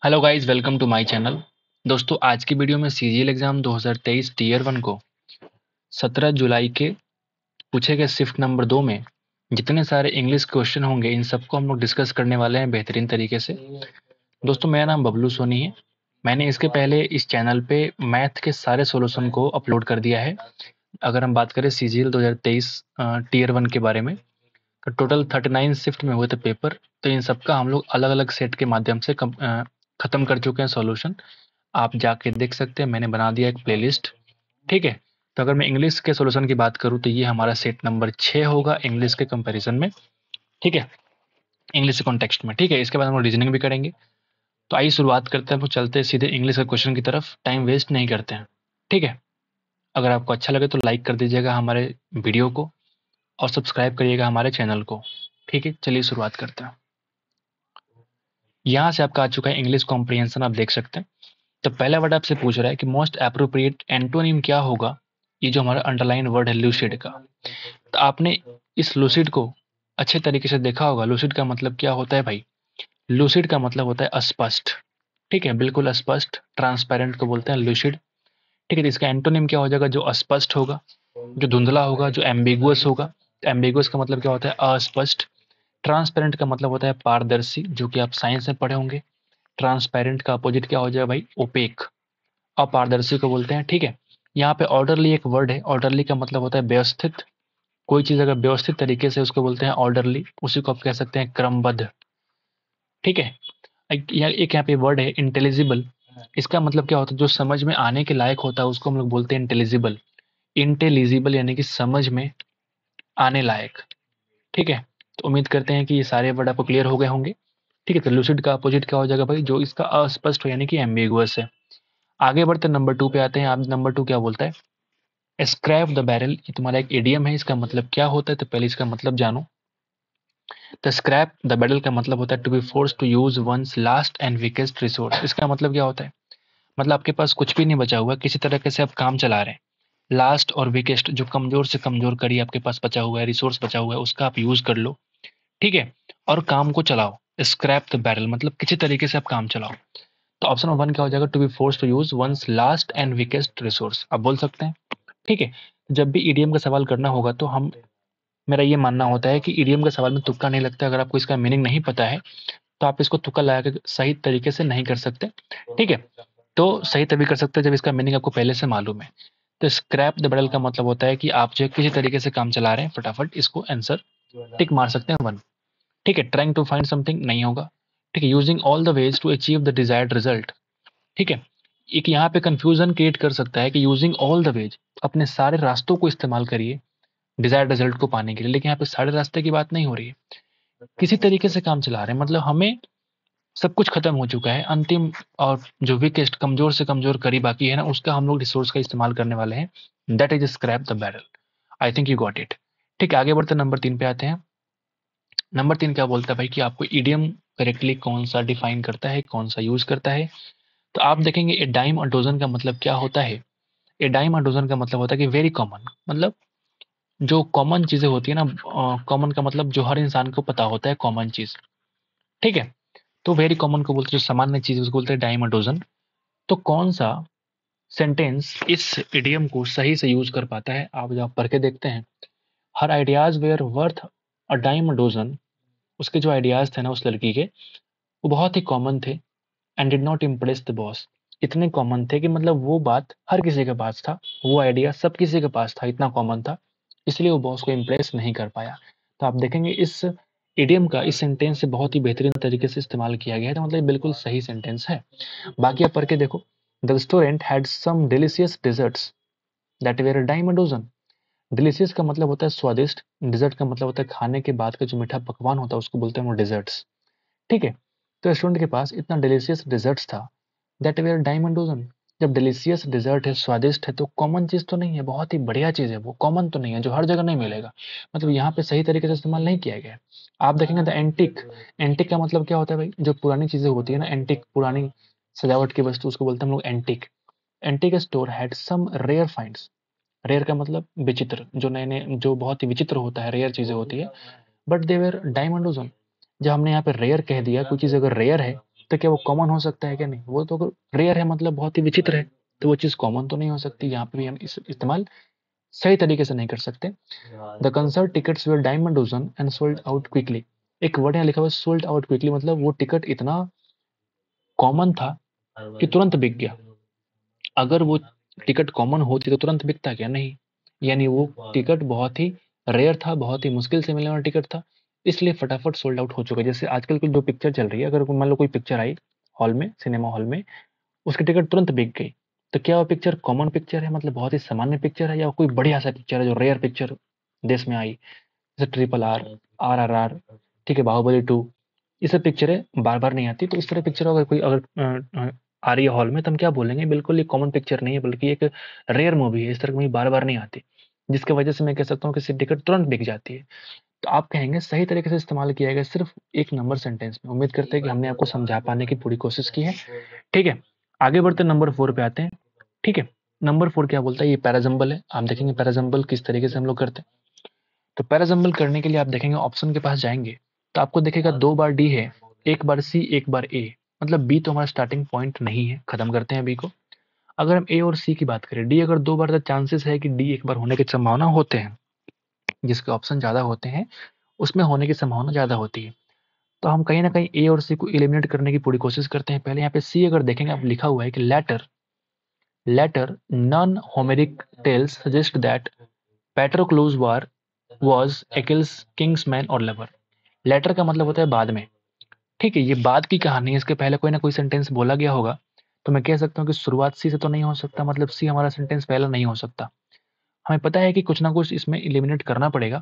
Hello guys, welcome to my channel. दोस्तों, आज की वीडियो में सीजीएल एग्जाम 2023 टीयर 1 को 17 जुलाई के पूछे गए शिफ्ट नंबर 2 में जितने सारे इंग्लिश क्वेश्चन होंगे इन सबको हम लोग डिस्कस करने वाले हैं बेहतरीन तरीके से। दोस्तों, मेरा नाम बबलू सोनी है। मैंने इसके पहले इस चैनल पे मैथ के सारे सॉल्यूशन को अपलोड कर दिया है। अगर हम बात करें सीजीएल 2023 टीयर 1 के बारे में, तो टोटल 39 शिफ्ट में हुए थे पेपर। तो इन सबका हम लोग अलग अलग सेट के माध्यम से खत्म कर चुके हैं सॉल्यूशन। आप जाके देख सकते हैं, मैंने बना दिया एक प्लेलिस्ट। ठीक है। तो अगर मैं इंग्लिश के सॉल्यूशन की बात करूं तो ये हमारा सेट नंबर 6 होगा इंग्लिश के कंपैरिजन में। ठीक है, इंग्लिश के कॉन्टेक्स्ट में। ठीक है, इसके बाद हम लोग रीजनिंग भी करेंगे। तो आइए शुरुआत करते हैं, तो चलते हैं सीधे इंग्लिश के क्वेश्चन की तरफ, टाइम वेस्ट नहीं करते हैं। ठीक है। अगर आपको अच्छा लगे तो लाइक कर दीजिएगा हमारे वीडियो को और सब्सक्राइब करिएगा हमारे चैनल को। ठीक है, चलिए शुरुआत करते हैं। यहाँ से आपका आ चुका है इंग्लिश कॉम्प्रिहेंशन, आप देख सकते हैं। तो पहला वर्ड आपसे पूछ रहा है कि मोस्ट एप्रोप्रिएट एंटोनिम क्या होगा। ये जो हमारा अंडरलाइन वर्ड है लूसिड का, तो आपने इस लूसिड को अच्छे तरीके से देखा होगा। लूसिड का मतलब क्या होता है भाई? लूसिड का मतलब होता है अस्पष्ट। ठीक है, बिल्कुल अस्पष्ट, ट्रांसपेरेंट को बोलते हैं लूसिड। ठीक है, तो इसका एंटोनिम क्या हो जाएगा? जो अस्पष्ट होगा, जो धुंधला होगा, जो एम्बिगुअस होगा। एम्बिगुअस का मतलब क्या होता है? अस्पष्ट। ट्रांसपेरेंट का मतलब होता है पारदर्शी, जो कि आप साइंस में पढ़े होंगे। ट्रांसपेरेंट का अपोजिट क्या हो जाएगा भाई? ओपेक। अपारदर्शी को बोलते हैं। ठीक है, यहाँ पे ऑर्डरली एक वर्ड है। ऑर्डरली का मतलब होता है व्यवस्थित। कोई चीज अगर व्यवस्थित तरीके से उसको बोलते हैं ऑर्डरली, उसी को आप कह सकते हैं क्रमबद्ध। ठीक है। एक यहाँ पे वर्ड है इंटेलिजिबल। इसका मतलब क्या होता है? जो समझ में आने के लायक होता है उसको हम लोग बोलते हैं इंटेलिजिबल। इंटेलिजिबल यानी कि समझ में आने लायक। ठीक है, तो उम्मीद करते हैं कि ये सारे वर्ड आपको क्लियर हो गए होंगे। ठीक है, तो लूसिड का अपोजिट क्या हो जाएगा भाई? जो इसका अस्पष्ट हो यानी कि एम्बिगुअस है। आगे बढ़ते नंबर 2 पे आते हैं। आप नंबर 2 क्या बोलता है? Scrap the barrel. ये तुम्हारा एक इडियम है। इसका मतलब क्या होता है? तो पहले इसका मतलब जानो। तो स्क्रैप द बैरल का मतलब होता है to be force to use one's last and weakest resource. इसका मतलब क्या होता है? मतलब आपके पास कुछ भी नहीं बचा हुआ, किसी तरीके से आप काम चला रहे हैं। लास्ट और वीकेस्ट, जो कमजोर से कमजोर कड़ी आपके पास बचा हुआ है, रिसोर्स बचा हुआ है, उसका आप यूज कर लो। ठीक है, और काम को चलाओ। स्क्रैप द बैरल मतलब किसी तरीके से आप काम चलाओ। तो ऑप्शन 1 क्या हो जाएगा? To be force to use one's last and weakest resource, आप बोल सकते हैं। ठीक है, जब भी ईडीएम का सवाल करना होगा तो हम मेरा ये मानना होता है कि ईडीएम का सवाल में तुक्का नहीं लगता। अगर आपको इसका मीनिंग नहीं पता है तो आप इसको तुक्का लगा के सही तरीके से नहीं कर सकते। ठीक है, तो सही तभी कर सकते हैं जब इसका मीनिंग आपको पहले से मालूम है। तो स्क्रैप द बैरल का मतलब होता है कि आप जो है किसी तरीके से काम चला रहे हैं, फटाफट इसको आंसर टिक मार सकते हैं 1। ठीक है, ट्राइंग टू फाइंड समथिंग नहीं होगा। ठीक है, using all the ways to achieve the desired result. ठीक है, एक यहाँ पे कंफ्यूजन क्रिएट कर सकता है कि यूजिंग ऑल द वेज, अपने सारे रास्तों को इस्तेमाल करिए डिजायर्ड रिजल्ट को पाने के लिए। लेकिन यहाँ पे सारे रास्ते की बात नहीं हो रही है, किसी तरीके से काम चला रहे हैं। मतलब हमें सब कुछ खत्म हो चुका है, अंतिम और जो वीकेस्ट, कमजोर से कमजोर कड़ी बाकी है ना, उसका हम लोग रिसोर्स का इस्तेमाल करने वाले हैं। That is scrap the barrel. I think you got it. ठीक है, आगे बढ़ते नंबर 3 पे आते हैं। नंबर 3 क्या बोलता है भाई कि आपको ईडियम करेक्टली कौन सा डिफाइन करता है, कौन सा यूज करता है। तो आप देखेंगे ए डाइम अ डोजन का मतलब क्या होता है। ए डाइम अ डोजन का मतलब होता है कि वेरी कॉमन, मतलब जो कॉमन चीजें होती है ना। कॉमन का मतलब जो हर इंसान को पता होता है, कॉमन चीज। ठीक है, तो वेरी कॉमन को बोलते हैं, जो सामान्य चीज उसको बोलते हैं डाइम अ डोजन। तो कौन सा सेंटेंस इस इडियम को सही से यूज कर पाता है, आप जब पढ़ के देखते हैं। Her ideas were worth a dime a dozen. उसके जो आइडियाज थे ना उस लड़की के, वो बहुत ही कॉमन थे। And did not impress the boss. इतने कॉमन थे कि मतलब वो बात हर किसी के पास था, वो आइडिया सब किसी के पास था, इतना कॉमन था, इसलिए वो बॉस को इम्प्रेस नहीं कर पाया। तो आप देखेंगे इस इडियम का इस सेंटेंस से बहुत ही बेहतरीन तरीके से इस्तेमाल किया गया है। तो मतलब बिल्कुल सही सेंटेंस है। बाकी आप पढ़ के देखो। The restaurant had some delicious desserts that were a dime a dozen. Delicious का मतलब होता है स्वादिष्ट, डिजर्ट का मतलब होता है खाने के बाद का जो मीठा पकवान होता है उसको बोलते हैं वो डिजर्ट्स। ठीक है, तो रेस्टोरेंट के पास इतना डिलीशियस डिजर्ट्स था दैट वेयर डायमंड डोजन। जब डिलीशियस डिजर्ट है, स्वादिष्ट है, तो कॉमन चीज तो नहीं है, बहुत ही बढ़िया चीज है, वो कॉमन तो नहीं है, जो हर जगह नहीं मिलेगा। मतलब यहाँ पे सही तरीके से इस्तेमाल नहीं किया गया है। आप देखेंगे द एंटिक। एंटिक का मतलब क्या होता है भाई? जो पुरानी चीजें होती है ना, एंटिक, पुरानी सजावट की वस्तु, उसको बोलते हैं हम लोग antique. Antique store had some rare finds. Rare का मतलब विचित्र, जो नए नए, जो बहुत ही विचित्र होता है, रेयर चीजें होती है। But they were diamond dozen. जब हमने यहाँ पे रेयर कह दिया, कोई चीज अगर रेयर है तो क्या वो कॉमन हो सकता है क्या? नहीं, वो तो रेयर है, मतलब बहुत ही विचित्र है, तो वो चीज़ कॉमन तो नहीं हो सकती। यहाँ पे भी हम इस इस्तेमाल सही तरीके से नहीं कर सकते। The concert tickets were diamond dozen and sold out quickly. एक वर्ड यहाँ लिखा हुआ है सोल्ड आउट क्विकली, मतलब वो टिकट इतना कॉमन था कि तुरंत बिक गया। अगर वो टिकट कॉमन होती तो तुरंत बिकता क्या? नहीं, यानी वो टिकट बहुत ही रेयर था, बहुत ही मुश्किल से मिलने वाला टिकट था, इसलिए फटाफट सोल्ड आउट हो चुका है। जैसे आजकल की जो पिक्चर चल रही है, अगर मान लो कोई पिक्चर आई हॉल में, सिनेमा हॉल में, उसकी टिकट तुरंत बिक गई, तो क्या वो पिक्चर कॉमन पिक्चर है, मतलब बहुत ही सामान्य पिक्चर है, या कोई बढ़िया सा पिक्चर है जो रेयर पिक्चर देश में आई, जैसे ट्रिपल आर, RRR, ठीक है, बाहुबली 2, ये सब पिक्चरें बार बार नहीं आती। तो इस तरह पिक्चर अगर कोई आ रही है हॉल में, तो हम क्या बोलेंगे, बिल्कुल ये कॉमन पिक्चर नहीं है, बल्कि एक रेयर मूवी है, इस तरह की मूवी बार बार नहीं आती, जिसकी वजह से मैं कह सकता हूँ कि टिकट तुरंत बिक जाती है। तो आप कहेंगे सही तरीके से इस्तेमाल किया गया सिर्फ एक नंबर सेंटेंस में। उम्मीद करते हैं कि हमने आपको समझा पाने की पूरी कोशिश की है। ठीक है, आगे बढ़ते नंबर 4 पे आते हैं। ठीक है, नंबर 4 क्या बोलता है, ये पैराजम्बल है। आप देखेंगे पैराजम्बल किस तरीके से हम लोग करते हैं। तो पैराजम्बल करने के लिए आप देखेंगे ऑप्शन के पास जाएंगे, तो आपको देखेगा 2 बार डी है, 1 बार सी, 1 बार ए, मतलब बी तो हमारा स्टार्टिंग पॉइंट नहीं है, खत्म करते हैं बी को। अगर हम ए और सी की बात करें, डी अगर 2 बार, तो चांसेस है कि डी 1 बार होने की संभावना होते हैं, जिसके ऑप्शन ज्यादा होते हैं उसमें होने की संभावना ज्यादा होती है। तो हम कहीं ना कहीं ए और सी को एलिमिनेट करने की पूरी कोशिश करते हैं। पहले यहाँ पे सी अगर देखेंगे, आप लिखा हुआ है कि later non Homeric tales suggest that Patroclus war was Achilles kinsman और लवर। लेटर का मतलब होता है बाद में। ठीक है, ये बाद की कहानी है, इसके पहले कोई ना कोई सेंटेंस बोला गया होगा, तो मैं कह सकता हूँ कि शुरुआत सी से तो नहीं हो सकता, मतलब सी हमारा सेंटेंस पहला नहीं हो सकता। हमें पता है कि कुछ ना कुछ इसमें इलिमिनेट करना पड़ेगा,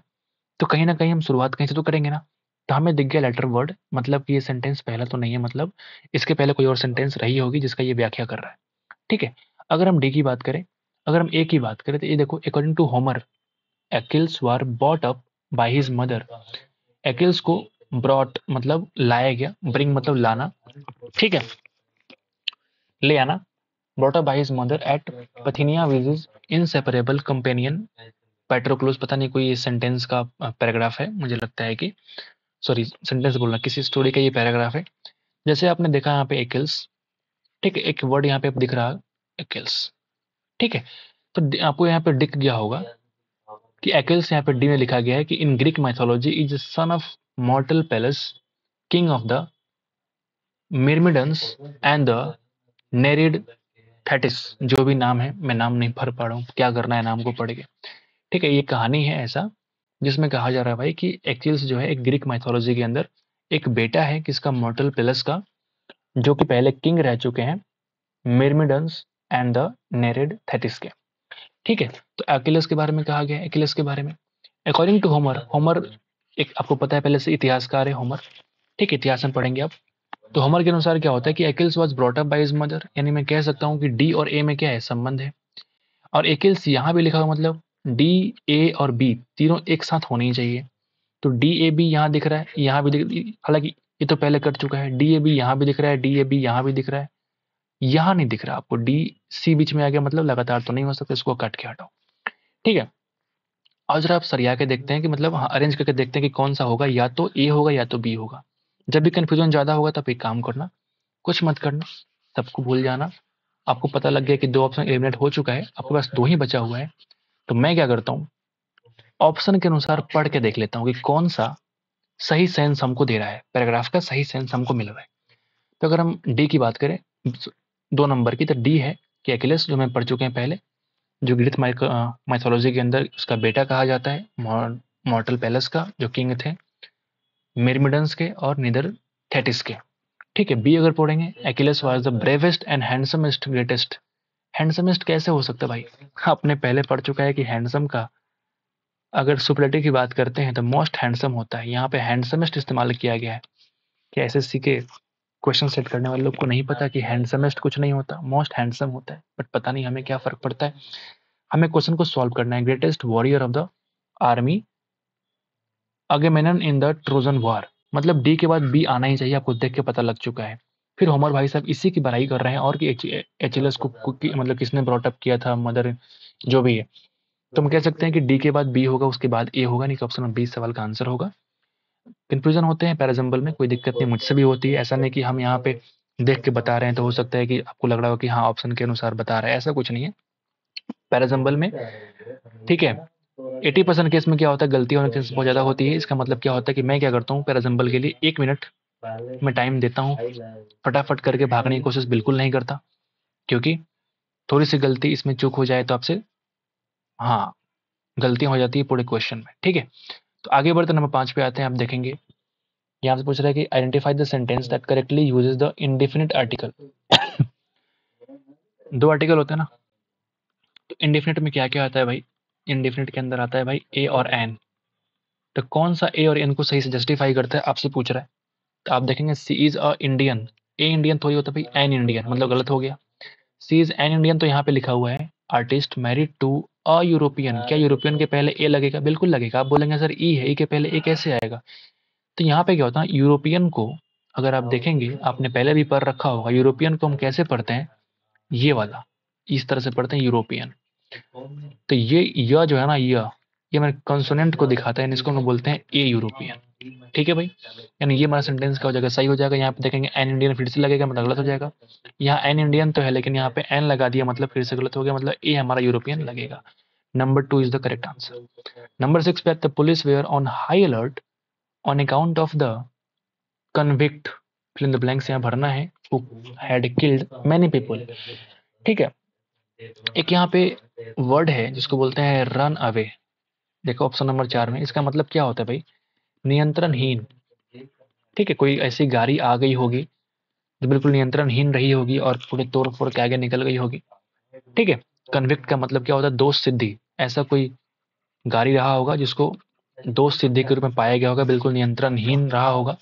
तो कहीं ना कहीं हम शुरुआत कहीं से तो करेंगे ना। तो हमें दिख गया लेटर वर्ड, मतलब कि ये सेंटेंस पहला तो नहीं है, मतलब इसके पहले कोई और सेंटेंस रही होगी जिसका ये व्याख्या कर रहा है। ठीक है, अगर हम डी की बात करें, अगर हम ए की बात करें, तो ये देखो, according to Homer Achilles was brought up by his mother. Achilles को ब्रॉट मतलब लाया गया, ब्रिंग मतलब लाना, ठीक है, ले आना, brought up by his mother at Phthia with his inseparable companion Patroclus. पता नहीं कोई सेंटेंस का पैराग्राफ है, मुझे लगता है कि, सॉरी सेंटेंस बोलना, किसी स्टोरी का ये पैराग्राफ है। जैसे आपने देखा यहाँ पे एक्किल्स, ठीक है, एक वर्ड यहाँ पे दिख रहा है एक्किल्स, ठीक है, तो आपको यहाँ पे दिख गया होगा कि एक्किल्स यहाँ पे डी में लिखा गया है कि in Greek mythology is son of mortal Peleus, king of the Myrmidons and the Nereid Thetis. जो भी नाम है, मैं नाम नहीं पढ़ पा रहा हूँ, क्या करना है नाम को पढ़ के। ठीक है, ये कहानी है ऐसा, जिसमें कहा जा रहा है भाई कि एक्चिल्स जो है एक ग्रीक माइथोलॉजी के अंदर एक बेटा है किसका, मॉर्टल पेलस का, जो कि पहले किंग रह चुके हैं मिर्मिडन्स एंड द नेरिड थेटिस के। ठीक है, तो अकिलेस के बारे में कहा गया है, अकिलेस के बारे में अकॉर्डिंग टू होमर, होमर एक आपको पता है पहले से इतिहासकार है होमर, ठीक है, इतिहास में पढ़ेंगे आप। तो होमर के अनुसार क्या होता है कि Achilles was brought up by his mother, यानी मैं कह सकता हूँ कि डी और ए में क्या है, संबंध है। और एकिल्स यहाँ भी लिखा हुआ, मतलब डी, ए और बी तीनों एक साथ होने ही चाहिए। तो डी ए बी यहाँ दिख रहा है, यहाँ भी दिख, हालांकि ये तो पहले कट चुका है, डी ए बी यहाँ भी दिख रहा है, डी ए बी यहाँ भी दिख रहा है, यहाँ नहीं दिख रहा आपको, डी सी बीच में आ गया, मतलब लगातार तो नहीं हो सकता, इसको काट के हटाओ। ठीक है, और जरा आप सरिया के देखते हैं कि मतलब हाँ, अरेंज करके देखते हैं कि कौन सा होगा, या तो ए होगा या तो बी होगा। जब भी कंफ्यूजन ज्यादा होगा तब एक काम करना, कुछ मत करना, सबको भूल जाना। आपको पता लग गया कि 2 ऑप्शन एलिमिनेट हो चुका है, आपके पास 2 ही बचा हुआ है। तो मैं क्या करता हूँ, ऑप्शन के अनुसार पढ़ के देख लेता हूँ कि कौन सा सही सेंस हमको दे रहा है, पैराग्राफ का सही सेंस हमको मिल रहा है। तो अगर हम डी की बात करें, 2 नंबर की, तो डी है कि अकिलेस, जो मैं पढ़ चुके हैं पहले, जो ग्रीक माइथोलॉजी के अंदर उसका बेटा कहा जाता है, मॉर्टल पैलेस का जो किंग थे, मिरमिडन्स के और निदर थेटिस के। ठीक है, बी अगर पढ़ेंगे, Achilles was the bravest and handsomest greatest. Handsomest कैसे हो सकता है भाई, आपने पहले पढ़ चुका है कि हैंडसम का अगर सुपरलेटिव की बात करते हैं तो मोस्ट हैंडसम होता है, यहाँ पे हैंडसमेस्ट इस्तेमाल किया गया है। क्या एसएससी के क्वेश्चन सेट करने वाले लोग को नहीं पता कि हैंडसमेस्ट कुछ नहीं होता, मोस्ट हैंडसम होता है, बट पता नहीं हमें क्या फर्क पड़ता है। हमें क्वेश्चन को सॉल्व करना है। Greatest warrior of the army Agamemnon in the Trojan war, मतलब डी के बाद बी आना ही चाहिए, आपको देख के पता लग चुका है। फिर होमर भाई साहब इसी की बड़ाई कर रहे हैं, और कि एचएलएस को मतलब किसने ब्रॉटअप किया था, मदर, जो भी है। तो हम कह सकते हैं कि डी के बाद बी होगा, उसके बाद ए होगा, नहीं तो ऑप्शन 20 सवाल का आंसर होगा। कंफ्यूजन होते हैं पैराजम्बल में, कोई दिक्कत नहीं, मुझसे भी होती है, ऐसा नहीं कि हम यहाँ पे देख के बता रहे हैं तो हो सकता है कि आपको लग रहा हो कि हाँ ऑप्शन के अनुसार बता रहे हैं, ऐसा कुछ नहीं है। पैराजम्बल में, ठीक है, 80% केस में क्या होता है, गलती होने के बहुत ज़्यादा होती है। इसका मतलब क्या होता है कि मैं क्या करता हूँ, पैराजम्बल के लिए 1 मिनट में टाइम देता हूँ, फटाफट करके भागने की कोशिश बिल्कुल नहीं करता, क्योंकि थोड़ी सी गलती इसमें चूक हो जाए तो आपसे, हाँ, गलतियां हो जाती है पूरे क्वेश्चन में, ठीक है। तो आगे बढ़ते नंबर 5 पे आते हैं, आप देखेंगे यहाँ से पूछ रहा है कि identify the sentence that correctly uses the indefinite article. दो आर्टिकल होते हैं ना, तो इंडेफिनिट में क्या क्या आता है भाई, इंडेफिनिट के अंदर आता है भाई ए और एन। तो कौन सा ए और एन को सही से जस्टिफाई करता है आपसे पूछ रहा है। तो आप देखेंगे she is a Indian, a Indian थोड़ी होता है भाई, एन इंडियन, मतलब गलत हो गया। सी इज एन इंडियन, तो यहाँ पे लिखा हुआ है artist married to a European. क्या यूरोपियन के पहले ए लगेगा? बिल्कुल लगेगा। आप बोलेंगे सर ई है, ई के पहले ए कैसे आएगा? तो यहाँ पे क्या होता है, यूरोपियन को अगर आप देखेंगे, आपने पहले भी पढ़ रखा होगा, यूरोपियन को हम कैसे पढ़ते हैं, ये वाला, इस तरह से पढ़ते हैं यूरोपियन। तो ये य जो है ना, ये मैंने कंसोनेंट को दिखाता है, इसको हम बोलते हैं ए यूरोपियन, ठीक है भाई। यानी ये हमारा सेंटेंस का हो जाएगा, सही हो जाएगा। यहाँ पे देखेंगे एन इंडियन फिर से लगेगा, मतलब गलत हो जाएगा। यहाँ एन इंडियन तो है, लेकिन यहाँ पे एन लगा दिया, मतलब फिर से गलत हो गया, मतलब ए हमारा यूरोपियन लगेगा। Number 2 is the correct answer. Number 6 पे the police were on high alert on account of the convict, fill in the blanks यहाँ भरना है, who had killed many people, ठीक है। एक यहाँ पे वर्ड है जिसको बोलते हैं रन अवे। देखो ऑप्शन नंबर 4 में, इसका मतलब क्या होता है भाई, नियंत्रणहीन, ठीक है। कोई ऐसी गाड़ी आ गई होगी जो बिल्कुल नियंत्रणहीन रही होगी और पूरे तोड़ फोड़ के आगे निकल गई होगी, ठीक है। कन्विक्ट का मतलब क्या होता है, दोष सिद्धि। ऐसा कोई गाड़ी रहा होगा जिसको दोष सिद्धि के रूप में पाया गया होगा, बिल्कुल नियंत्रणहीन रहा होगा,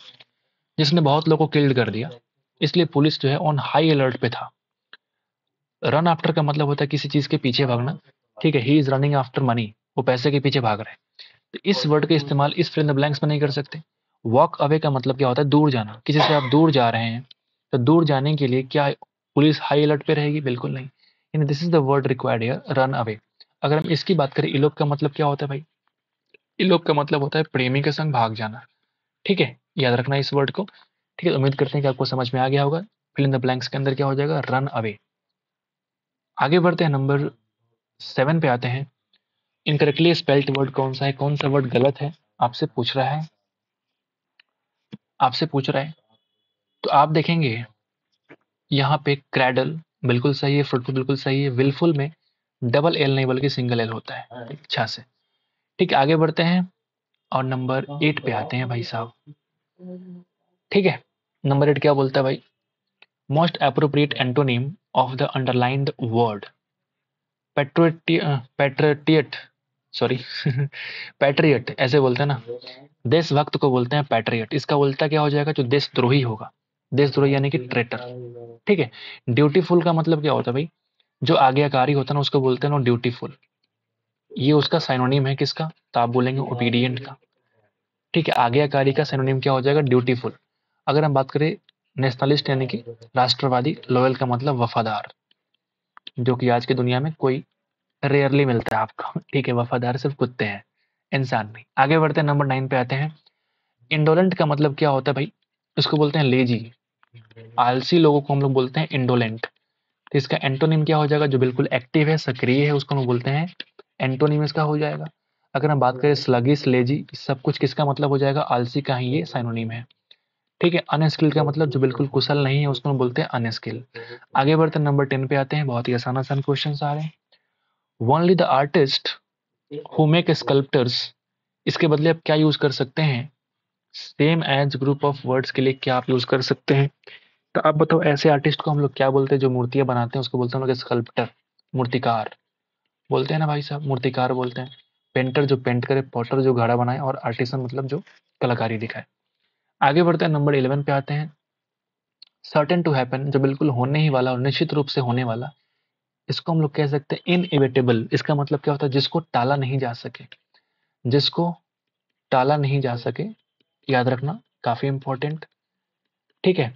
जिसने बहुत लोगों को किल्ड कर दिया। इसलिए पुलिस जो है ऑन हाई अलर्ट पे था। रन आफ्टर का मतलब होता है किसी चीज के पीछे भागना, ठीक है। He is running after money, वो पैसे के पीछे भाग रहे हैं। तो इस वर्ड का इस्तेमाल इस फिल इन द ब्लैंक्स में नहीं कर सकते। वॉक अवे का मतलब क्या होता है, दूर जाना, किसी से आप दूर जा रहे हैं, तो दूर जाने के लिए क्या पुलिस हाई अलर्ट पे रहेगी? बिल्कुल नहीं। In this is the word required here, run away. अगर हम इसकी बात करें, इलोप का मतलब क्या होता है भाई, इलोप का मतलब होता है प्रेमी के संग भाग जाना, ठीक है। याद रखना इस वर्ड को, ठीक है। उम्मीद करते हैं कि आपको समझ में आ गया होगा। फिल इन द ब्लैंक्स के अंदर क्या हो जाएगा, रन अवे। आगे बढ़ते हैं, नंबर 7 पे आते हैं। इनकरेक्टली स्पेल्ड वर्ड कौन सा है, कौन सा वर्ड गलत है, आपसे पूछ रहा है, आपसे पूछ रहा है। तो आप देखेंगे यहाँ पे क्रैडल बिल्कुल सही है, फ्रूटफुल बिल्कुल सही है। विलफुल में डबल एल नहीं बल्कि सिंगल एल होता है, अच्छा से, ठीक है। आगे बढ़ते हैं और नंबर 8 पे आते हैं भाई साहब, ठीक है। नंबर 8 क्या बोलता है भाई, most appropriate antonym of the underlined word patriot, sorry patriot ऐसे बोलते हैं ना, देशभक्त को बोलते हैं पैट्रियट। इसका उल्टा क्या हो जाएगा, जो देशद्रोही होगा, देशद्रोही यानी कि ट्रेटर, ठीक है। ड्यूटीफुल का मतलब क्या होता है भाई, जो आज्ञाकारी होता है ना उसको बोलते हैं ना ड्यूटीफुल। ये उसका साइनोनिम है किसका, तो आप बोलेंगे ओबीडियंट का, ठीक है। आज्ञाकारी का साइनोनिम क्या हो जाएगा, ड्यूटीफुल। अगर हम बात करें नेशनलिस्ट यानी कि राष्ट्रवादी, लॉयल का मतलब वफादार, जो कि आज की दुनिया में कोई रेयरली मिलता है आपको, ठीक है। वफादार सिर्फ कुत्ते हैं, इंसान नहीं। आगे बढ़ते हैं, नंबर 9 पे आते हैं। इंडोलेंट का मतलब क्या होता है भाई, इसको बोलते हैं लेजी। आलसी लोगों को हम लोग बोलते हैं इंडोलेंट। तो इसका एंटोनिम क्या हो जाएगा, जो बिल्कुल एक्टिव है, सक्रिय है, उसको हम बोलते हैं एंटोनिम इसका हो जाएगा। अगर हम बात करें स्लगिश, लेजी, सब कुछ किसका मतलब हो जाएगा, आलसी का ही ये साइनोनिम है, ठीक है। अनस्किल्ड का मतलब जो बिल्कुल कुशल नहीं है, उसको हम बोलते हैं अनस्किल्ड। आगे बढ़ते हैं, नंबर 10 पे आते हैं। बहुत ही आसान आसान क्वेश्चन आ रहे हैं। Only the artist who make sculptors, इसके बदले आप क्या यूज कर सकते हैं, same age group of words के लिए क्या आप यूज कर सकते हैं। तो आप बताओ, ऐसे आर्टिस्ट को हम लोग क्या बोलते हैं, जो मूर्तियां बनाते हैं उसको बोलते हैं हम लोग स्कल्प्टर, मूर्तिकार बोलते हैं ना भाई साहब, मूर्तिकार बोलते हैं। पेंटर जो पेंट करे, पॉटर जो घड़ा बनाए, और आर्टिसन मतलब जो कलाकारी दिखाए। आगे बढ़ते हैं, नंबर 11 पे आते हैं। सर्टेन टू हैपन, जो बिल्कुल होने ही वाला और निश्चित रूप से होने वाला, इसको हम लोग कह सकते हैं इनएविटेबल। इसका मतलब क्या होता है, जिसको टाला नहीं जा सके, जिसको टाला नहीं जा सके, याद रखना, काफी इंपॉर्टेंट, ठीक है।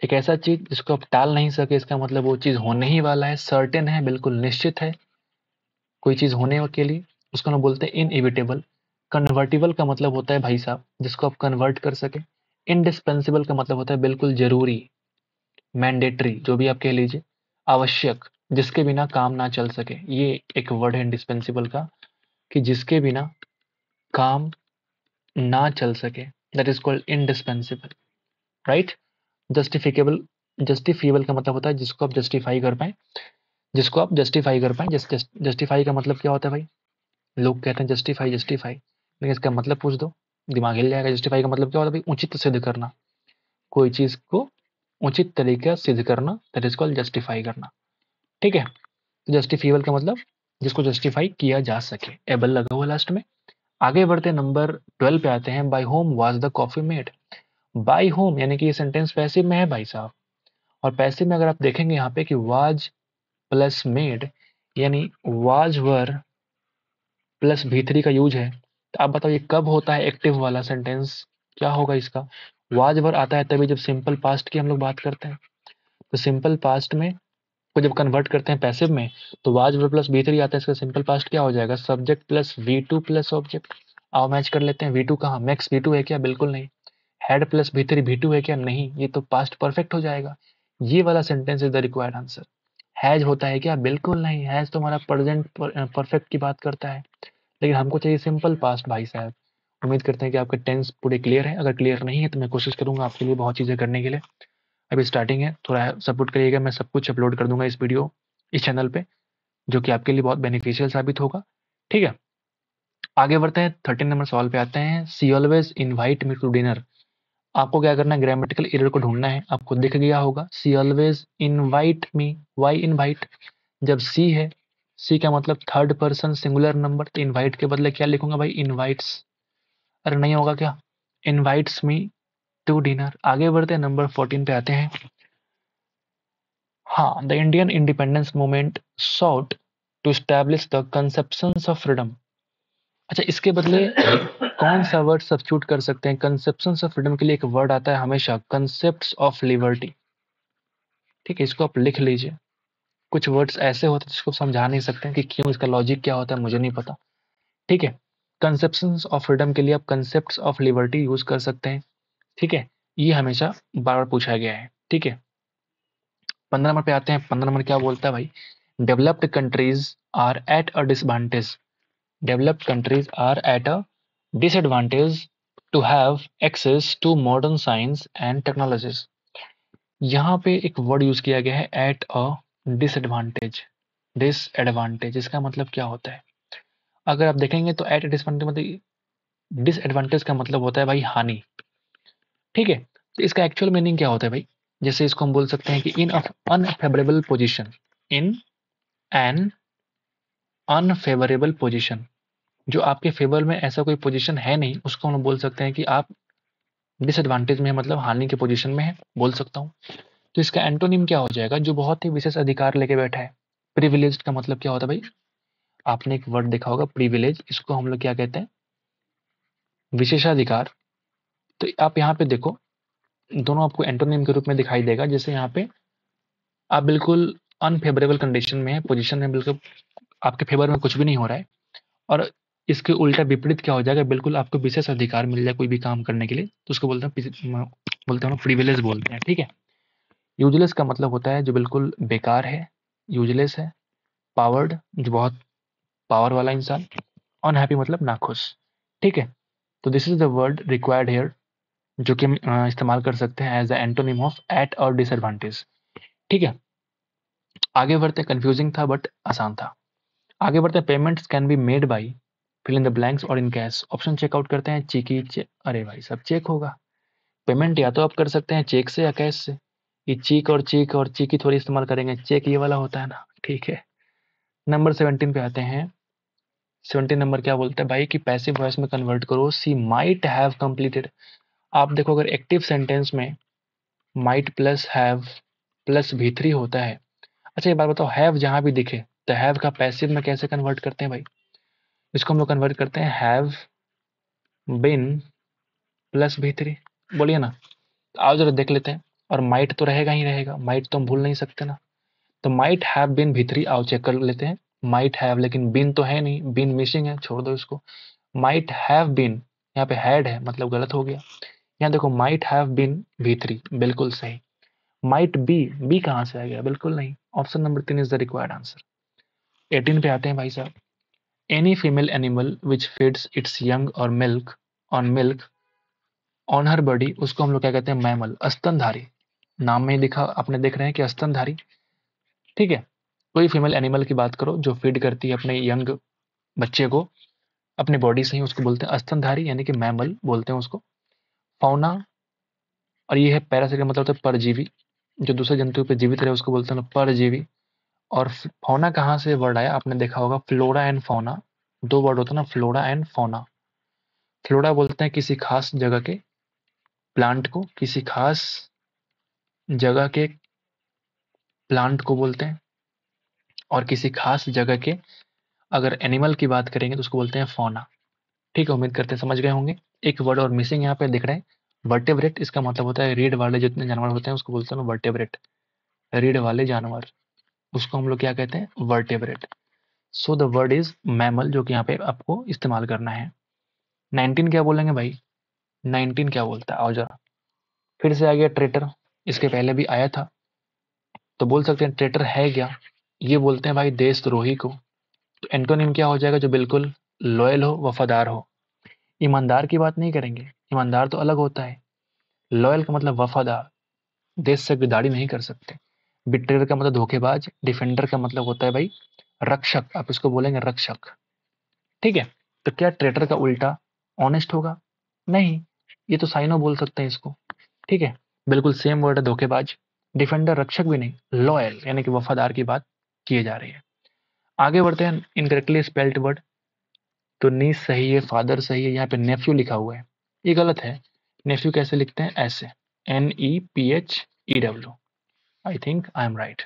एक ऐसा चीज जिसको आप टाल नहीं सके, इसका मतलब वो चीज होने ही वाला है, सर्टेन है, बिल्कुल निश्चित है कोई चीज होने के लिए, उसको हम बोलते हैं इनएविटेबल। कन्वर्टिबल का मतलब होता है भाई साहब जिसको आप कन्वर्ट कर सके। इंडिस्पेंसिबल का मतलब होता है बिल्कुल जरूरी, मैंडेटरी जो भी आप कह लीजिए, आवश्यक, जिसके बिना काम ना चल सके, ये एक वर्ड है इंडिस्पेंसिबल का, कि जिसके बिना काम ना चल सके, that is called indispensable, right. Justifiable, justifiable का मतलब होता है जिसको आप जस्टिफाई कर पाए, जिसको आप जस्टिफाई कर पाए। जस्टिफाई का मतलब क्या होता है भाई? लोग कहते हैं जस्टिफाई जस्टिफाई, लेकिन इसका मतलब पूछ दो, दिमाग हिल जाएगा। जस्टिफाई का मतलब क्या होता है भाई? उचित सिद्ध करना, कोई चीज को उचित तरीके से सिद्ध करना, दैट इज कॉल्ड जस्टिफाई करना, ठीक है। तो जस्टिफिएबल का मतलब जिसको जस्टिफाई किया जा सके, एबल लगा हुआ लास्ट में। आगे बढ़ते नंबर 12 पे आते हैं, by whom was the coffee made. By whom यानी कि ये सेंटेंस पैसिव में है भाई साहब, और पैसिव में अगर आप देखेंगे यहाँ पे कि वाज प्लस मेड, यानी वाज वर प्लस भी3 का यूज है। तो आप बताओ ये कब होता है एक्टिव वाला सेंटेंस? क्या होगा इसका? वाज वर आता है तभी जब सिंपल पास्ट की हम लोग बात करते हैं। तो सिंपल पास्ट में को जब कन्वर्ट करते हैं पैसिव में, तो वाज वर प्लस भी3 आता है, इसका सिंपल पास्ट क्या हो जाएगा? Subject plus V2 plus object. आओ मैच कर लेते हैं, वी2 कहाँ? मैक्स वी2 है क्या? बिल्कुल नहीं। हैड प्लस भी3 भी2 है क्या? नहीं, ये तो पास्ट परफेक्ट हो जाएगा। ये वाला sentence is the required answer. Has होता है क्या? बिल्कुल नहीं, हैज तो हमारा प्रेजेंट परफेक्ट की बात करता है, लेकिन हमको चाहिए सिंपल पास्ट भाई साहब। उम्मीद करते हैं कि आपके टेंस पूरे क्लियर है। अगर क्लियर नहीं है तो मैं कोशिश करूंगा आपके लिए बहुत चीज़ें करने के लिए। अभी स्टार्टिंग है, थोड़ा सपोर्ट करिएगा, मैं सब कुछ अपलोड कर दूंगा इस वीडियो, इस चैनल पे, जो कि आपके लिए बहुत बेनिफिशियल साबित होगा, ठीक है। आगे बढ़ते हैं, 13 नंबर सवाल पे आते हैं। She always invite me to dinner. आपको क्या करना है? ग्रामेटिकल एरर को ढूंढना है। आपको दिख गया होगा, she always invite me, why invite? जब सी है, सी का मतलब थर्ड पर्सन सिंगुलर नंबर, तो इनवाइट के बदले क्या लिखूंगा भाई? इनवाइट्स। अरे नहीं होगा क्या? Invites me to dinner. आगे बढ़ते हैं, नंबर 14 पे आते हैं। हाँ, the Indian independence movement sought to establish the conceptions of freedom. अच्छा, इसके बदले कौन सा वर्ड सब्स्टिट्यूट कर सकते हैं? कंसेप्शंस ऑफ फ्रीडम के लिए एक वर्ड आता है हमेशा, कंसेप्ट्स ऑफ लिबर्टी, ठीक है। इसको आप लिख लीजिए। कुछ वर्ड्स ऐसे होते हैं जिसको समझा नहीं सकते हैं कि क्यों, इसका लॉजिक क्या होता है मुझे नहीं पता, ठीक है। कंसेप्शंस ऑफ फ्रीडम के लिए आप कंसेप्ट्स ऑफ लिबर्टी यूज कर सकते हैं, ठीक है। ये हमेशा बार बार पूछा गया है, ठीक है। 15 नंबर पे आते हैं। 15 नंबर क्या बोलता है भाई? Developed countries are at a disadvantage. Developed countries are at a disadvantage to have access to modern science and technologies. यहाँ पे एक वर्ड यूज किया गया है, एट अ डिसएडवांटेज। डिसएडवांटेज इसका मतलब क्या होता है? अगर आप देखेंगे तो एट डिसएडवांटेज मतलब, डिसएडवांटेज का मतलब होता है भाई हानि, ठीक है। तो इसका एक्चुअल मीनिंग क्या होता है भाई? जैसे इसको हम बोल सकते हैं कि in unfavourable position, in an unfavourable position, जो आपके फेवर में ऐसा कोई पोजीशन है नहीं, उसको हम बोल सकते हैं कि आप डिसएडवांटेज में है, मतलब हानि के पोजीशन में है, बोल सकता हूँ। तो इसका एंटोनिम क्या हो जाएगा? जो बहुत ही विशेष अधिकार लेके बैठा है। प्रिविलेज्ड का मतलब क्या होता है भाई? आपने एक वर्ड देखा होगा प्रिविलेज, इसको हम लोग क्या कहते हैं? विशेषाधिकार। तो आप यहाँ पे देखो, दोनों आपको एंटोनिम के रूप में दिखाई देगा। जैसे यहाँ पे आप बिल्कुल अनफेवरेबल कंडीशन में है, पोजीशन में, बिल्कुल आपके फेवर में कुछ भी नहीं हो रहा है, और इसके उल्टा विपरीत क्या हो जाएगा? बिल्कुल आपको विशेष अधिकार मिल जाए कोई भी काम करने के लिए, तो उसको बोलते हैं प्रिविलेज बोलते हैं, ठीक है। यूजलेस का मतलब होता है जो बिल्कुल बेकार है, यूजलेस है। पावर्ड, जो बहुत पावर वाला इंसान। अनहैप्पी मतलब नाखुश, ठीक है। तो this is the word required here, जो कि हम इस्तेमाल कर सकते हैं as the antonym of at और डिसएडवांटेज, ठीक है। आगे बढ़ते, कंफ्यूजिंग था बट आसान था। आगे बढ़ते हैं, payments can be made by fill in the blanks और इन कैश। ऑप्शन चेकआउट करते हैं, अरे भाई सब चेक होगा। पेमेंट या तो आप कर सकते हैं चेक से या कैश से। ये चीक और चीक ही थोड़ी इस्तेमाल करेंगे, चेक ये वाला होता है ना, ठीक है। नंबर 17 पे आते हैं। 17 नंबर क्या बोलता है भाई कि पैसिव वॉइस में कन्वर्ट करो, सी माइट हैव कंप्लीटेड। आप देखो, अगर एक्टिव सेंटेंस में माइट प्लस हैव प्लस भी3 होता है। अच्छा ये बात बताओ, हैव जहां भी दिखे तो हैव का पैसिव में कैसे कन्वर्ट करते हैं भाई? इसको हम लोग कन्वर्ट करते हैं हैव बिन प्लस भी3। बोलिए ना, आओ जरा देख लेते हैं। और माइट तो रहेगा ही रहेगा, माइट तो हम भूल नहीं सकते ना। तो माइट हैव बिन भी3, आओ चेक कर लेते हैं। माइट हैव, लेकिन बिन तो है नहीं, बिन मिसिंग है, छोड़ दो इसको। माइट हैव बिन, यहाँ पे हैड है मतलब गलत हो गया। यहाँ देखो माइट हैव बिन भी3, बिल्कुल सही। माइट बी कहाँ से आ गया, बिल्कुल नहीं, option number 3 is the required answer. 18 पे आते हैं भाई साहब। Any female animal which feeds it's young और मिल्क ऑन हर बॉडी, उसको हम लोग क्या कहते हैं, मैमल, स्तनधारी। नाम में ही दिखा, आपने देख रहे हैं कि स्तनधारी। ठीक है, कोई फीमेल एनिमल की बात करो जो फीड करती है अपने यंग बच्चे को अपने बॉडी से ही, उसको बोलते हैं स्तनधारी, यानी कि मैमल बोलते हैं उसको। फाउना, और ये है पैरासाइट का मतलब होता है परजीवी, जो दूसरे जंतु पे जीवित रहे उसको बोलते हैं परजीवी। और फौना कहाँ से वर्ड आया, आपने देखा होगा फ्लोरा एंड फौना, दो वर्ड होता है ना, फ्लोरा एंड फौना। फ्लोरा बोलते हैं किसी खास जगह के प्लांट को, किसी खास जगह के प्लांट को बोलते हैं, और किसी खास जगह के अगर एनिमल की बात करेंगे तो उसको बोलते हैं फौना। ठीक है, उम्मीद करते हैं समझ गए होंगे। एक वर्ड और मिसिंग यहाँ पे दिख रहे हैं, वर्टेब्रेट, इसका मतलब होता है रीढ़ वाले जितने जानवर होते हैं उसको बोलते हैं वर्टेब्रेट, रीढ़ वाले जानवर, उसको हम लोग क्या कहते हैं, vertebrate. So the word is mammal, जो कि यहाँ पे आपको इस्तेमाल करना है। 19 क्या बोलेंगे भाई, 19 क्या बोलता है, आओ जरा। फिर से आ गया ट्रेटर, इसके पहले भी आया था, तो बोल सकते हैं ट्रेटर है क्या, ये बोलते हैं भाई देशद्रोही को। तो एंटोनिम क्या हो जाएगा, जो बिल्कुल लॉयल हो, वफादार हो। ईमानदार की बात नहीं करेंगे, ईमानदार तो अलग होता है, लॉयल का मतलब वफादार, देश से गद्दारी नहीं कर सकते। बिट्रेयर का मतलब धोखेबाज, डिफेंडर का मतलब होता है भाई रक्षक, आप इसको बोलेंगे रक्षक। ठीक है, तो क्या ट्रेटर का उल्टा ऑनेस्ट होगा, नहीं, ये तो साइनो बोल सकते हैं इसको। ठीक है, बिल्कुल सेम वर्ड है धोखेबाज। डिफेंडर रक्षक भी नहीं, लॉयल यानी कि वफादार की बात की जा रही है। आगे बढ़ते हैं, इनकरेक्टली स्पेल्ड वर्ड, तो नीस सही है, फादर सही है, यहाँ पे नेफ्यू लिखा हुआ है, ये गलत है। नेफ्यू कैसे लिखते हैं, ऐसे, NEPHEW, I think I am right.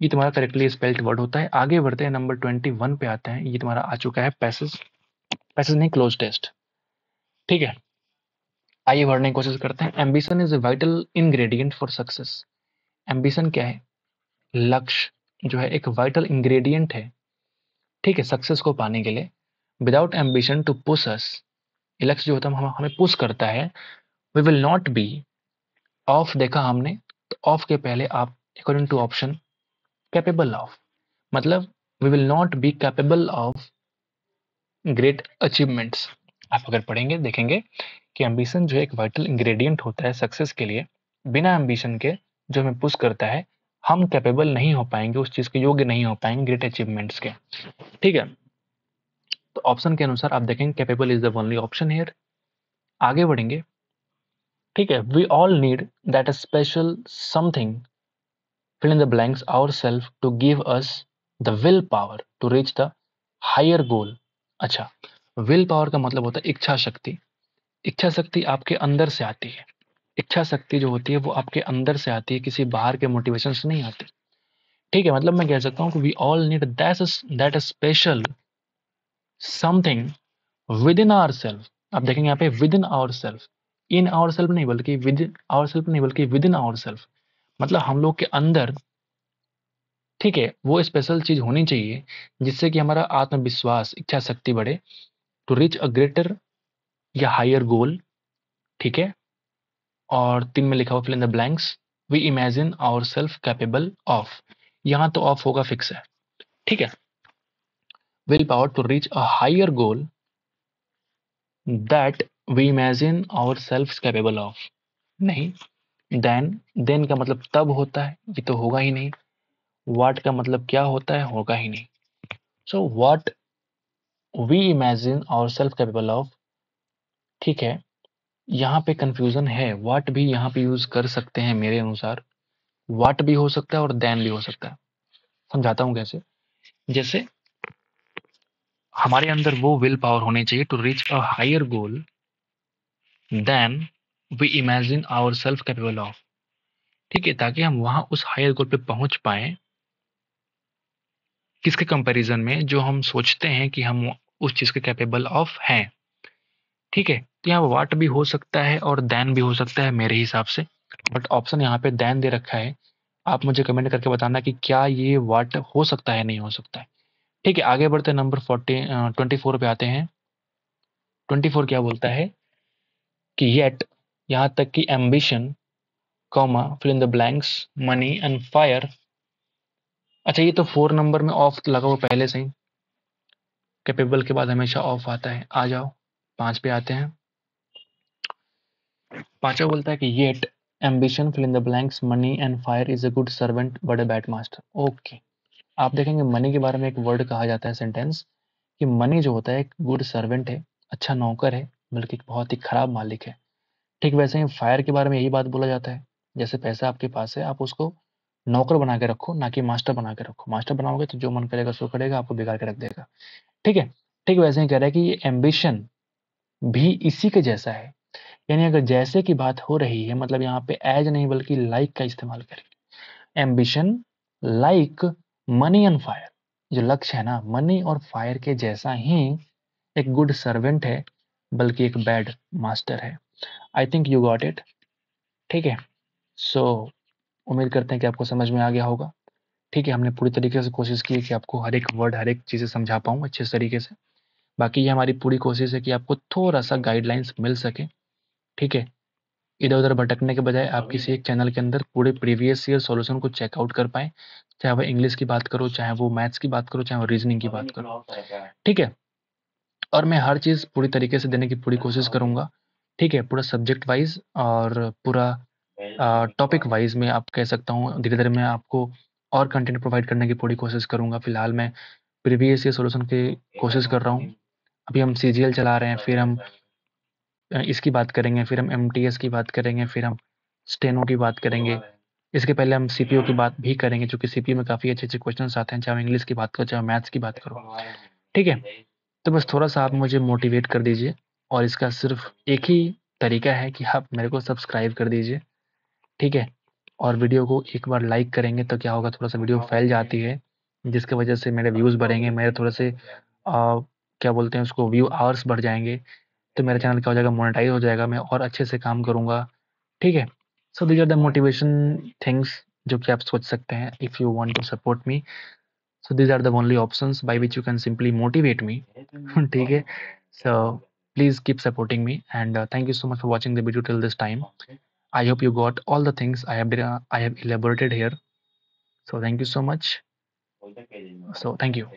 ये तुम्हारा करेक्टली स्पेल्ड वर्ड होता है। आगे बढ़ते हैं, नंबर 21 पे आते हैं, ये तुम्हारा आ चुका है पैसेज, पैसेज नहीं, क्लोज टेस्ट। ठीक है, आइए बढ़ने की कोशिश करते हैं। Ambition is a vital ingredient for success. Ambition क्या है, लक्ष्य जो है एक वाइटल इंग्रेडिएंट है, ठीक है, सक्सेस को पाने के लिए। Without ambition to push us, लक्ष्य जो होता है हमें पुश करता है। We will not be of, देखा हमने, तो ऑफ के पहले आप according to option capable of, मतलब we will not be capable of great achievements. आप अगर पढ़ेंगे देखेंगे कि एम्बिशन जो है एक वाइटल इंग्रेडिएंट होता है सक्सेस के लिए। बिना एम्बिशन के जो हमें पुश करता है, हम कैपेबल नहीं हो पाएंगे, उस चीज के योग्य नहीं हो पाएंगे ग्रेट अचीवमेंट्स के। ठीक है, तो ऑप्शन के अनुसार आप देखेंगे capable is the only option here. आगे बढ़ेंगे, ठीक है, we all need that special something fill in the blanks ourselves to give us the will power to reach the higher goal। अच्छा, विल पावर का मतलब होता है इच्छा शक्ति। इच्छा शक्ति आपके अंदर से आती है, इच्छा शक्ति जो होती है वो आपके अंदर से आती है, किसी बाहर के मोटिवेशन से नहीं आती। ठीक है, मतलब मैं कह सकता हूँ कि we all need that special something within our self. आप देखेंगे यहाँ पे within our self, in our self नहीं बल्कि विद आवर सेल्फ नहीं बल्कि विद इन आवर सेल्फ, मतलब हम लोग के अंदर, ठीक है, वो स्पेशल चीज होनी चाहिए जिससे कि हमारा आत्मविश्वास, इच्छा शक्ति बढ़े, टू रीच अ ग्रेटर या हायर गोल। ठीक है, और 3 में लिखा हुआ fill in the blanks, we imagine our self capable of, यहाँ तो ऑफ होगा फिक्स है। ठीक है, will power to reach a higher goal that we imagine our self capable of, नहीं, देन का मतलब तब होता है, ये तो होगा ही नहीं। व्हाट का मतलब क्या होता है, होगा ही नहीं। So what we imagine our self capable of, ठीक है, यहाँ पे कंफ्यूजन है, व्हाट भी यहाँ पे यूज कर सकते हैं मेरे अनुसार, व्हाट भी हो सकता है और देन भी हो सकता है। समझाता हूँ कैसे, जैसे हमारे अंदर वो विल पावर होनी चाहिए to reach a higher goal than we imagine our self capable of. ठीक है, ताकि हम वहां उस हायर गोल पे पहुंच पाए, किसके कंपैरिजन में, जो हम सोचते हैं कि हम उस चीज के कैपेबल ऑफ हैं। ठीक है, तो यहाँ व्हाट भी हो सकता है और देन भी हो सकता है मेरे हिसाब से, बट ऑप्शन यहाँ पे देन दे रखा है। आप मुझे कमेंट करके बताना कि क्या ये व्हाट हो सकता है, नहीं हो सकता है। ठीक है, आगे बढ़ते हैं, नंबर 24 पे आते हैं। 24 क्या बोलता है कि येट, यहाँ तक कि ambition comma fill in the blanks money and fire. अच्छा, ये तो 4 नंबर में ऑफ लगा हुआ पहले से ही, कैपेबल के बाद हमेशा ऑफ आता है। आ जाओ 5 पे आते हैं। 5वां बोलता है कि yet ambition fill in the blanks money and fire is a good servant but a bad master. Okay, आप देखेंगे मनी के बारे में एक वर्ड कहा जाता है सेंटेंस, कि मनी जो होता है एक गुड सर्वेंट है, अच्छा नौकर है, बल्कि एक बहुत ही खराब मालिक है। ठीक वैसे ही फायर के बारे में यही बात बोला जाता है, जैसे पैसा आपके पास है, आप उसको नौकर बना के रखो, ना कि मास्टर बना के रखो। मास्टर बनाओगे तो जो मन करेगा सो करेगा, आपको बिगाड़ के रख देगा। ठीक है, ठीक वैसे ही कह रहा है कि ये एम्बिशन भी इसी के जैसा है। यानी अगर जैसे की बात हो रही है, मतलब यहाँ पे एज नहीं बल्कि लाइक का इस्तेमाल करेंगे। Ambition like money and fire, जो लक्ष्य है ना, मनी और फायर के जैसा ही एक गुड सर्वेंट है, बल्कि एक बैड मास्टर है। I think you got it. ठीक है, सो उम्मीद करते हैं कि आपको समझ में आ गया होगा। ठीक है, हमने पूरी तरीके से कोशिश की है कि आपको हर एक वर्ड, हर एक चीज़ें समझा पाऊँ अच्छे तरीके से। बाकी ये हमारी पूरी कोशिश है कि आपको थोड़ा-सा गाइडलाइंस मिल सके। ठीक है, इधर-उधर भटकने के बजाय आप किसी एक चैनल के अंदर पूरे प्रीवियस ईयर सॉल्यूशन को चेकआउट कर पाएँ। चाहे वो इंग्लिश की बात करो, चाहे वो मैथ्स की बात करो, चाहे वो रीज़निंग की बात करो। ठीक है? और मैं हर चीज़ पूरी तरीके से देने की पूरी कोशिश करूँगा। ठीक है? पूरा सब्जेक्ट वाइज़ और पूरा टॉपिक वाइज़ मैं आप कह सकता हूँ, धीरे-धीरे मैं आपको और कंटेंट प्रोवाइड करने की पूरी कोशिश करूँगा। फिलहाल मैं प्रीवियस ईयर सॉल्यूशन की कोशिश कर रहा हूँ। अभी हम सीजीएल चला रहे हैं, फिर हम इसकी बात करेंगे, फिर हम एमटीएस की बात करेंगे, फिर हम स्टेनो की बात करेंगे। इसके पहले हम सीपीओ की बात भी करेंगे, चूँकि सीपीओ में काफ़ी अच्छे-अच्छे क्वेश्चन्स आते हैं, चाहे हम इंग्लिश की बात करो, चाहे मैथ्स की बात करो। ठीक है? तो बस थोड़ा-सा आप मुझे मोटिवेट कर दीजिए, और इसका सिर्फ़ एक ही तरीका है कि आप मेरे को सब्सक्राइब कर दीजिए। ठीक है? और वीडियो को एक बार लाइक करेंगे तो क्या होगा, थोड़ा-सा वीडियो फैल जाती है, जिसकी वजह से मेरे व्यूज़ बढ़ेंगे, मेरे थोड़े से क्या बोलते हैं उसको, व्यू आवर्स बढ़ जाएँगे। तो मेरा चैनल क्या हो जाएगा, मोनेटाइज़ हो जाएगा, मैं और अच्छे से काम करूँगा। ठीक है? So these are the motivation things जो कि आप सोच सकते हैं if you want to support me. So these are the only options by which you can simply motivate me. ठीक है? So please keep supporting me, and thank you so much for watching the video till this time. I hope you got all the things I have elaborated here. So thank you so much. So thank you.